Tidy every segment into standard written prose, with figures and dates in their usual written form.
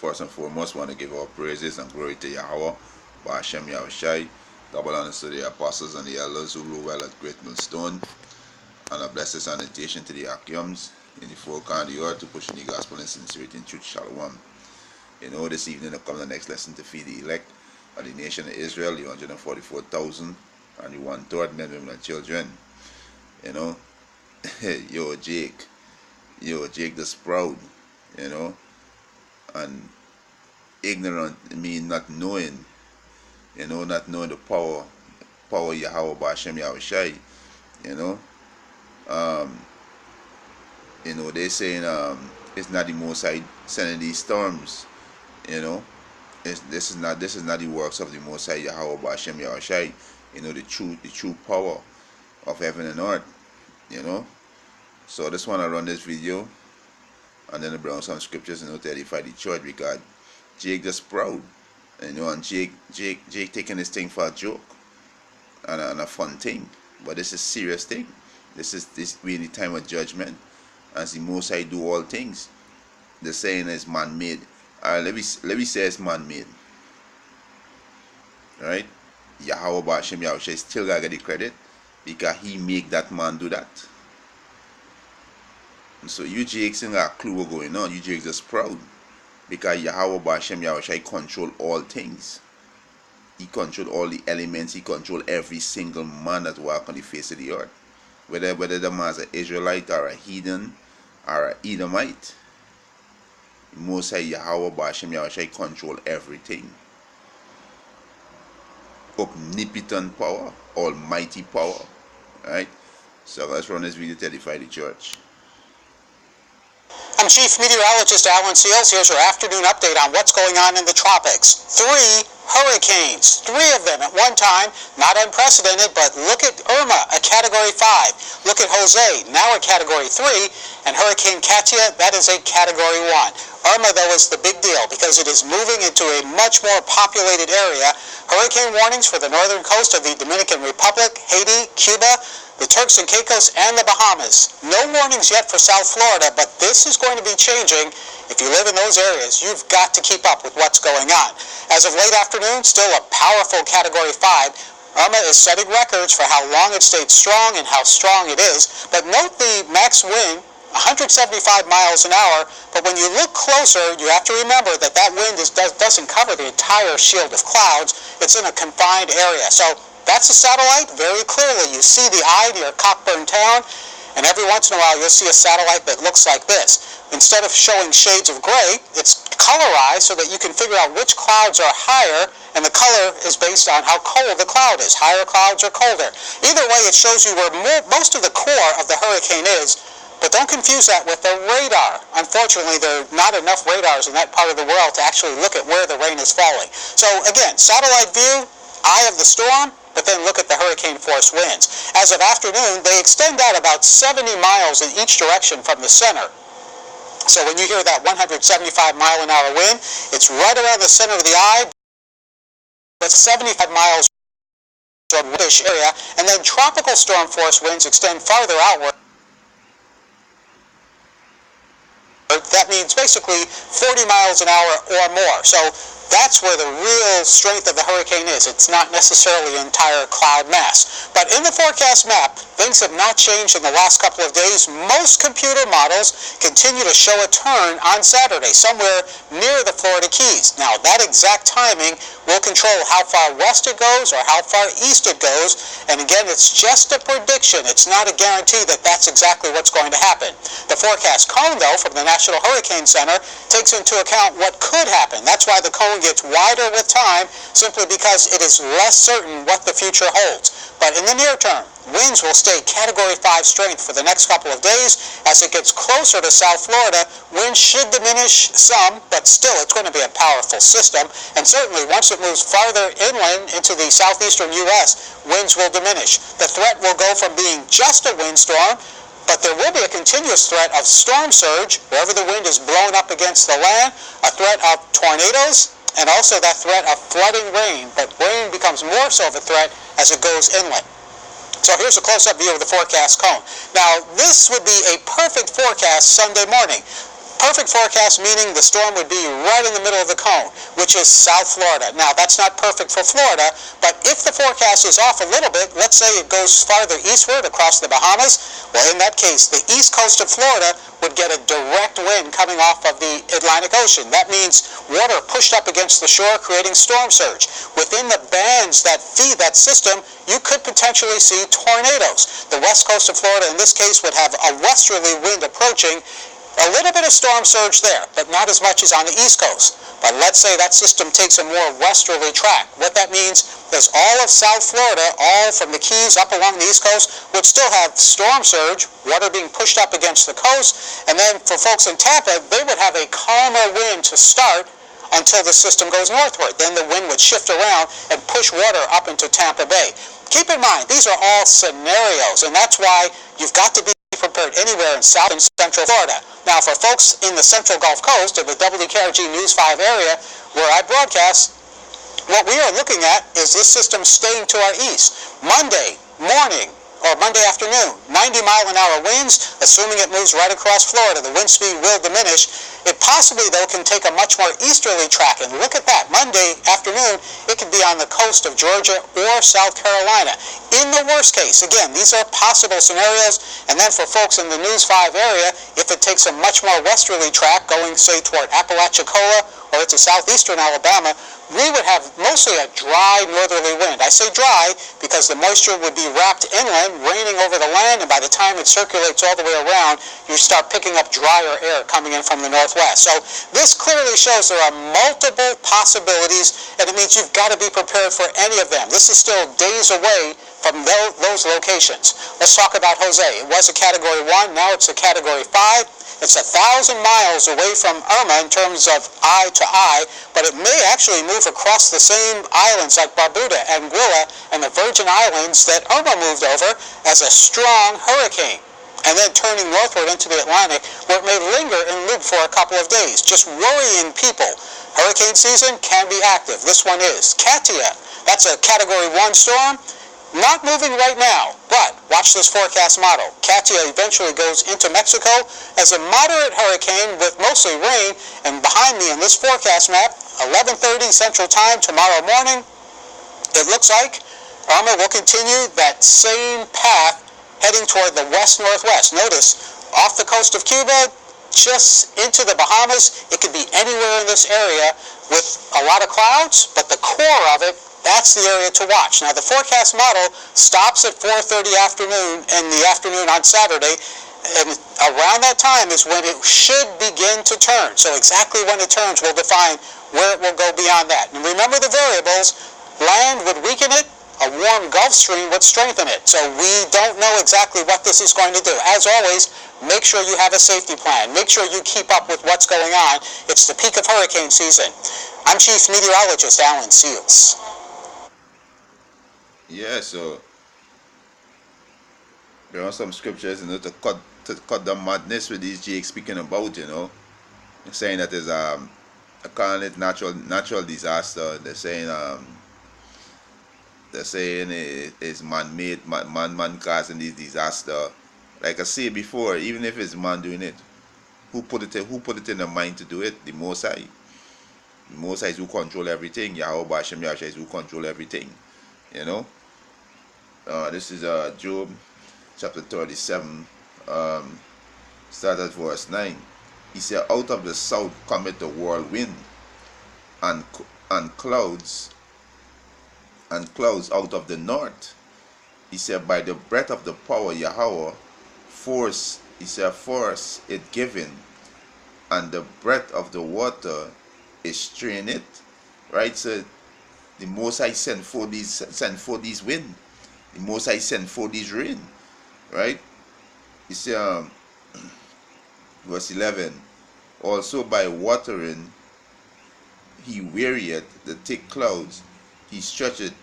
First and foremost, want to give our praises and glory to Yahweh, Ba'ashem Yahushai, double honors to the apostles and the elders who rule well at Great Millstone, and a blessed sanitation to the Achiums in the four corners of the earth to push in the gospel in sincerity and truth. Shalom. This evening will come the next lesson to feed the elect of the nation of Israel, the 144,000 and the 1/3 men, women, and children. Jake the Sprout, and ignorant mean not knowing, not knowing the power of Yahweh Ba'ashem Yahushai, they saying it's not the Most High sending these storms, this is not the works of the Most High Yahweh Ba'ashem Yahushai, the true power of heaven and earth, So I just want to run this video and then bring some scriptures to edify the church, because Jake just proud, and Jake taking this thing for a joke and a fun thing, but this is a serious thing. This really time of judgment, as the Most High do all things. The saying is man-made. Let me say it's man-made. Right? Yahweh Ba'ashem Yahushua still gotta get the credit because he make that man do that. And so you Jakes ain't got a clue what's going on. You Jakes just proud because Yahweh Ba'ashem Yahushua control all things. He control all the elements. He control every single man that walk on the face of the earth. Whether the man's an Israelite or a heathen or an Edomite, Most High Yahweh Ba'ashem Yahushua control everything. Omnipotent power, almighty power. Right? So let's run this video to edify the church. I'm Chief Meteorologist Alan Seals. Here's your afternoon update on what's going on in the tropics. 3 hurricanes, 3 of them at one time, not unprecedented, but look at Irma, a Category 5. Look at Jose, now a Category 3, and Hurricane Katia, that is a Category 1. Irma, though, is the big deal because it is moving into a much more populated area. Hurricane warnings for the northern coast of the Dominican Republic, Haiti, Cuba, the Turks and Caicos, and the Bahamas. No warnings yet for South Florida, but this is going to be changing. If you live in those areas, you've got to keep up with what's going on. As of late afternoon, still a powerful Category 5. Irma is setting records for how long it stayed strong and how strong it is. But note the max wind, 175 miles an hour, but when you look closer, you have to remember that wind doesn't cover the entire shield of clouds. It's in a confined area. So that's a satellite very clearly. You see the eye near Cockburn Town, and every once in a while you'll see a satellite that looks like this. Instead of showing shades of gray, it's colorized so that you can figure out which clouds are higher, and the color is based on how cold the cloud is. Higher clouds or colder. Either way, it shows you where most of the core of the hurricane is. But don't confuse that with the radar. Unfortunately, there are not enough radars in that part of the world to actually look at where the rain is falling. So again, satellite view, eye of the storm, but then look at the hurricane force winds. As of afternoon, they extend out about 70 miles in each direction from the center. So when you hear that 175 mile an hour wind, it's right around the center of the eye, but 75 miles from this area, and then tropical storm force winds extend farther outward. That means basically 40 miles an hour or more. So that's where the real strength of the hurricane is. It's not necessarily an entire cloud mass. But in the forecast map, things have not changed in the last couple of days. Most computer models continue to show a turn on Saturday, somewhere near the Florida Keys. Now, that exact timing will control how far west it goes or how far east it goes. And again, it's just a prediction. It's not a guarantee that that's exactly what's going to happen. The forecast cone, though, from the National Hurricane Center takes into account what could happen. That's why the cone gets wider with time, simply because it is less certain what the future holds. But in the near term, winds will stay Category 5 strength for the next couple of days. As it gets closer to South Florida, winds should diminish some, but still it's going to be a powerful system. And certainly once it moves farther inland into the southeastern U.S., winds will diminish. The threat will go from being just a windstorm, but there will be a continuous threat of storm surge wherever the wind is blown up against the land, a threat of tornadoes, and also that threat of flooding rain. But rain becomes more so of a threat as it goes inland. So here's a close-up view of the forecast cone. Now, this would be a perfect forecast Sunday morning. Perfect forecast meaning the storm would be right in the middle of the cone, which is South Florida. Now, that's not perfect for Florida, but if the forecast is off a little bit, let's say it goes farther eastward across the Bahamas, well, in that case, the east coast of Florida would get a direct wind coming off of the Atlantic Ocean. That means water pushed up against the shore, creating storm surge. Within the bands that feed that system, you could potentially see tornadoes. The west coast of Florida, in this case, would have a westerly wind approaching. A little bit of storm surge there, but not as much as on the east coast. But let's say that system takes a more westerly track. What that means is all of South Florida, all from the Keys up along the east coast, would still have storm surge, water being pushed up against the coast. And then for folks in Tampa, they would have a calmer wind to start until the system goes northward. Then the wind would shift around and push water up into Tampa Bay. Keep in mind, these are all scenarios, and that's why you've got to be prepared anywhere in South and Central Florida. Now, for folks in the Central Gulf Coast of the WKRG News 5 area where I broadcast, what we are looking at is this system staying to our east. Monday morning or Monday afternoon, 90-mile-an-hour winds, assuming it moves right across Florida. The wind speed will diminish. It possibly, though, can take a much more easterly track. And look at that. Monday afternoon, it could be on the coast of Georgia or South Carolina. In the worst case, again, these are possible scenarios. And then for folks in the News 5 area, if it takes a much more westerly track, going, say, toward Apalachicola or into southeastern Alabama, we would have mostly a dry northerly wind. I say dry because the moisture would be wrapped inland, raining over the land, and by the time it circulates all the way around, you start picking up drier air coming in from the northwest. So this clearly shows there are multiple possibilities, and it means you've got to be prepared for any of them. This is still days away from those locations. Let's talk about Jose. It was a Category 1, now it's a Category 5. It's 1,000 miles away from Irma in terms of eye to eye, but it may actually move across the same islands like Barbuda, Anguilla, and the Virgin Islands that Irma moved over as a strong hurricane, and then turning northward into the Atlantic, where it may linger and loop for a couple of days, just worrying people. Hurricane season can be active. This one is. Katia, that's a Category 1 storm. Not moving right now, but watch this forecast model. Katia eventually goes into Mexico as a moderate hurricane with mostly rain, and behind me in this forecast map, 11:30 Central Time tomorrow morning, it looks like Irma will continue that same path heading toward the west-northwest. Notice, off the coast of Cuba, just into the Bahamas, it could be anywhere in this area with a lot of clouds, but the core of it, that's the area to watch. Now, the forecast model stops at 4:30 in the afternoon on Saturday, and around that time is when it should begin to turn. So exactly when it turns will define where it will go beyond that. And remember the variables. Land would weaken it. A warm Gulf Stream would strengthen it. So we don't know exactly what this is going to do. As always, make sure you have a safety plan. Make sure you keep up with what's going on. It's the peak of hurricane season. I'm Chief Meteorologist Alan Seals. Yeah, so there are some scriptures, to cut the madness with these Jake speaking about, saying that there's I call it natural disaster. They're saying it's man-made, man causing this disaster. Like I said before, even if it's man doing it, who put it in the mind to do it? The Most High. The Most High is who control everything. Yahweh Hashem Yahshua is who control everything. This is Job chapter 37, start at verse 9. He said, out of the south cometh the whirlwind, and clouds out of the north. He said, by the breath of the power Yahweh, force it given, and the breath of the water is strain it. Right? So the Most High sent for these wind. The Most High sent for these rain. Right? He said, verse 11, also by watering he wearieth the thick clouds, he scattereth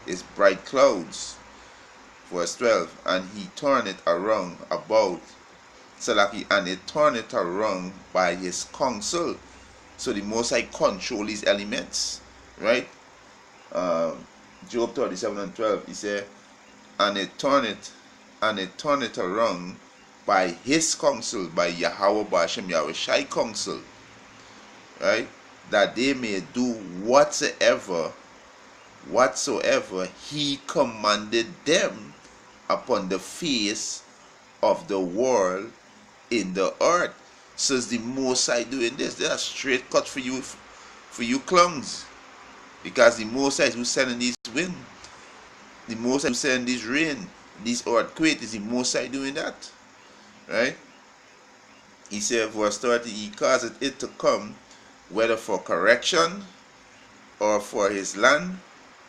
his bright clouds. Verse 12, and he turneth around about Salaki, and he turneth around by his counsel. So the Most High control his elements, right? Job 37 and 12, he said, and it turneth around by his counsel, by Yahweh Ba'ashem Yahushai counsel, right? That they may do whatsoever he commanded them upon the face of the world in the earth. Says the Most High doing this. They are straight cut for you clowns. Because the Most High is who sending these wind. The Most High who sending this rain, this earthquake. Is the Most High doing that. Right? He said, verse 30, he caused it to come, whether for correction, or for his land,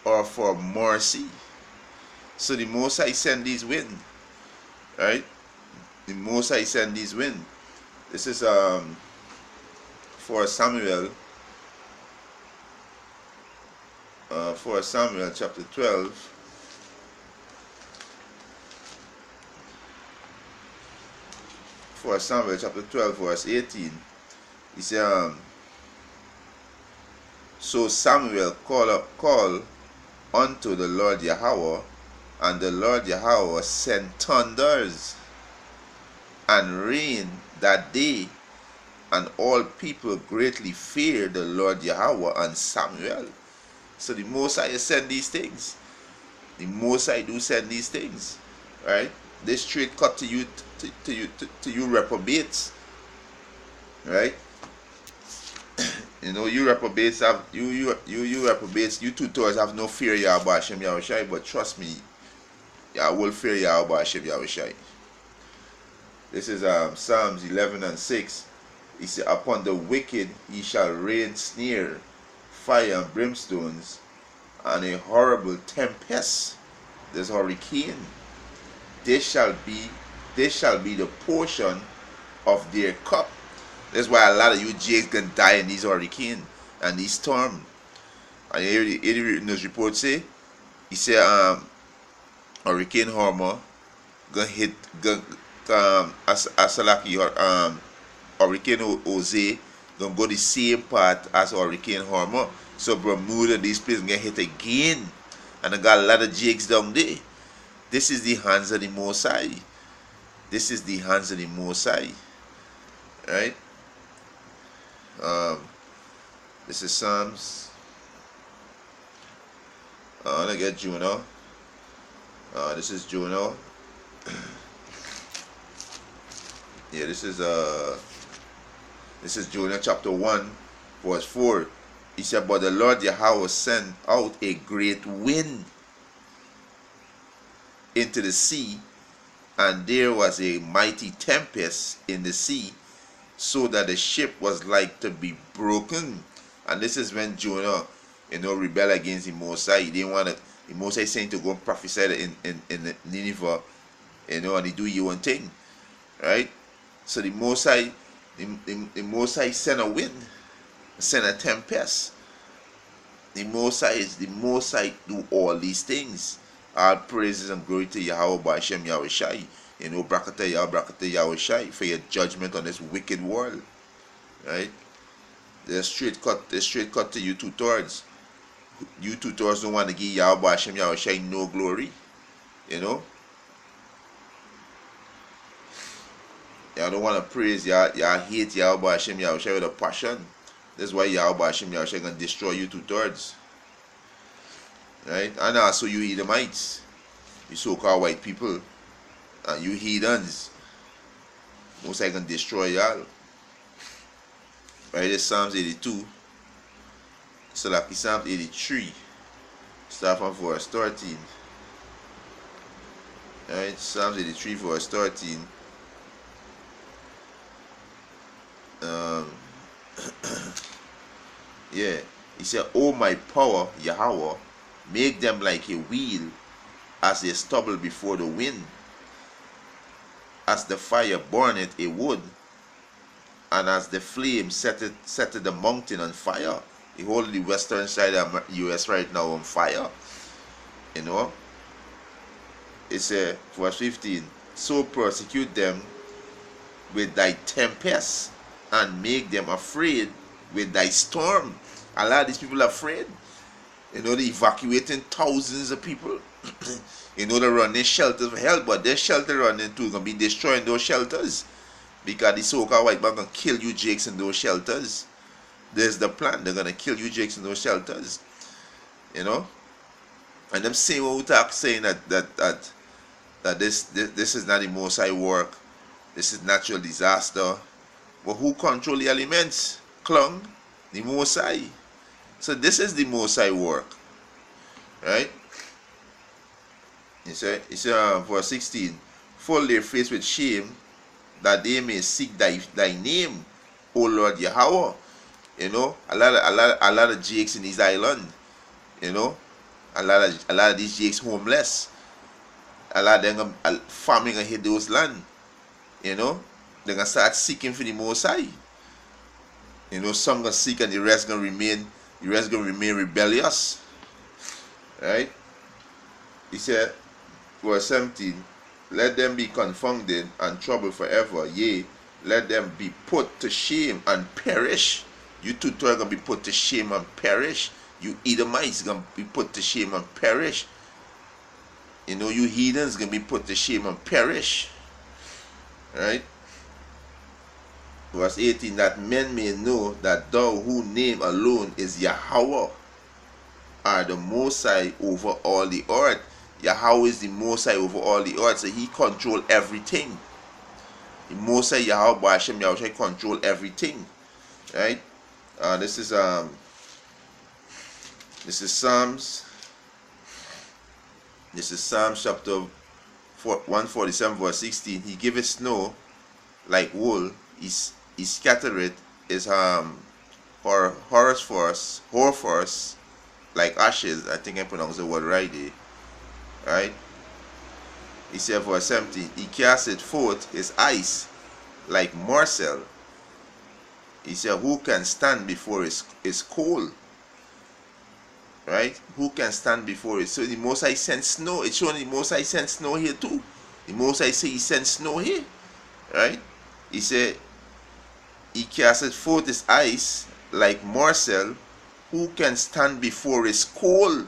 or for mercy. So the Most High send these wind. Right? The Most High send these wind. This is for Samuel. For Samuel chapter 12. For Samuel chapter 12 verse 18. He said, so Samuel called unto the Lord Yahweh, and the Lord Yahweh sent thunders and rain that day, and all people greatly feared the Lord Yahweh and Samuel. So the Most High send these things. The Most High do send these things, right? They straight cut to you, to you reprobates, right? You know, you reprobates have you reprobates, you tutors have no fear Yahweh Hashem Yahushai, but trust me, I will fear Yahweh Hashem Yahushai. This is Psalms 11 and 6. He said, upon the wicked he shall rain snare, fire and brimstones, and a horrible tempest. This hurricane. This shall be the portion of their cup. That's why a lot of you Jays gonna die in these hurricanes and these storms. And you hear the news report say, he said Hurricane Horma gonna hit Asalaki, Hurricane Jose gonna go the same path as Hurricane Horma. So Bermuda, these places gonna hit again. And I got a lot of jigs down there. This is the hands of the Most High. This is the hands of the Most High. Right? This is Psalms. Let's get Juno. This is Juno. Yeah, this is Jonah chapter 1, verse 4. He said, but the Lord Yahweh sent out a great wind into the sea, and there was a mighty tempest in the sea, so that the ship was like to be broken. And this is when Jonah, rebelled against the Most High. He didn't want to. The Most High saying to go and prophesy in Nineveh, and he do your own thing, right? So the Most High, the Most High sent a wind, sent a tempest. The Most High do all these things. All praises and glory to Yahweh Ba'ashem Yahushai. Brakata Yahushai for your judgment on this wicked world. Right? They're straight cut to you two-thirds. You two-thirds don't want to give Yahweh Ba'ashem Yahushai no glory. Y'all don't want to praise, y'all hate Yahweh Ba'ashem Yahushai with a passion. That's why Yahweh Ba'ashem Yahushai gonna destroy you two-thirds. Right? And also you Edomites, you so-called white people, and you heathens, Most High gonna destroy y'all. Right? This Psalms 82. So like Psalms 83. Start from verse 13. Right? Psalms 83 verse 13. Yeah. He said, O my power, Yahweh, make them like a wheel, as a stubble before the wind, as the fire burneth a wood, and as the flame setteth the mountain on fire. The whole the western side of US right now on fire. It's verse 15. So persecute them with thy tempest, and make them afraid with thy storm. A lot of these people are afraid. You know, they're evacuating thousands of people. You know, they're running shelters for help, but their shelter running too gonna be destroying those shelters. Because the so-called white man gonna kill you jakes in those shelters. There's the plan. They're gonna kill you jakes in those shelters. You know? And them same old talk saying that this is not the Most High work. This is natural disaster. But who control the elements? Clung? The Most High. So this is the Most High work. Right? He said, verse 16, full their face with shame, that they may seek thy name, O Lord Yahweh. You know, a lot of jakes in this island. You know, a lot of these jakes homeless. A lot of them farming and hit those land. You know, they're gonna start seeking for the Most High. You know, some gonna seek and the rest gonna remain rebellious. Right? He said, verse 17, let them be confounded and troubled forever. Yea, let them be put to shame and perish. You two are going to be put to shame and perish. You Edomites going to be put to shame and perish. You know, you heathens going to be put to shame and perish. Right? Verse 18, that men may know that thou whose name alone is Yahweh are the Most High over all the earth. Yahweh is the Most High over all the earth, so He control everything. The Most High Yahweh Hashem Yahweh control everything, right? This is Psalms. This is Psalms chapter 147 verse 16. He giveth snow like wool. He scattereth his hoarfrost like ashes. I think I pronounced the word right there. Right? He said verse 17, he casteth forth his ice like morsel. He said, who can stand before his cold? Right? Who can stand before it? So the Most High sent snow. It's showing the Most High sent snow here too. The Most High say He sent snow here. Right? He said, he casteth forth his ice like morsel. Who can stand before his cold?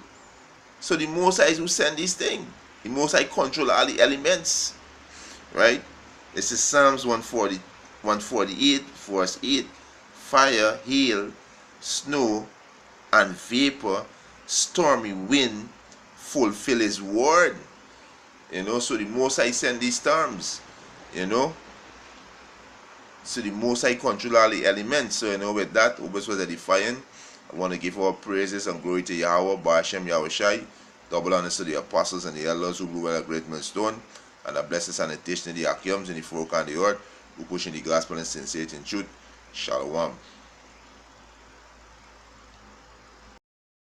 So the Most High is who send this thing. The Most High control all the elements. Right? This is Psalms 148 verse 8. Fire, hail, snow, and vapor, stormy wind, fulfill His word. You know, so the Most High send these storms. You know. So the Most High control all the elements. So, you know, with that, Obus was edifying. I want to give all praises and glory to Yahweh, Ba'ashem Yahushai. Double honors to the apostles and the elders who blew well a great millstone. And a blessed sanitation in the Akiums in the folk and the earth, who push in the gospel and sincerity and truth. Shalom.